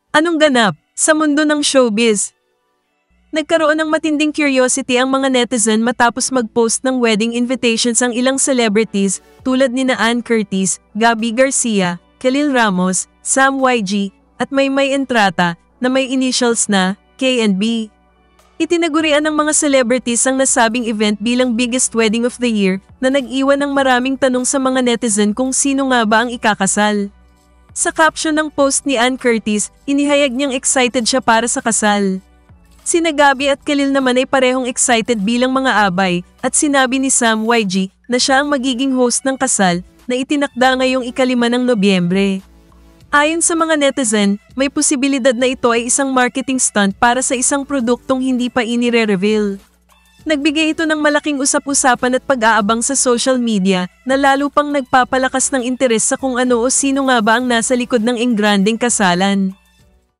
Anong ganap sa mundo ng showbiz? Nagkaroon ng matinding curiosity ang mga netizen matapos mag-post ng wedding invitations ang ilang celebrities tulad nina Ann Curtis, Gabby Garcia, Khalil Ramos, Sam YG, at Maymay Entrata na may initials na K&B. Itinagurian ng mga celebrities ang nasabing event bilang biggest wedding of the year na nag-iwan ng maraming tanong sa mga netizen kung sino nga ba ang ikakasal. Sa caption ng post ni Ann Curtis, inihayag niyang excited siya para sa kasal. Sina Gabby at Khalil naman ay parehong excited bilang mga abay at sinabi ni Sam YG na siya ang magiging host ng kasal na itinakda ngayong 5 ng Nobyembre. Ayon sa mga netizen, may posibilidad na ito ay isang marketing stunt para sa isang produktong hindi pa inire-reveal. Nagbigay ito ng malaking usap-usapan at pag-aabang sa social media na lalo pang nagpapalakas ng interes sa kung ano o sino nga ba ang nasa likod ng engranding kasalan.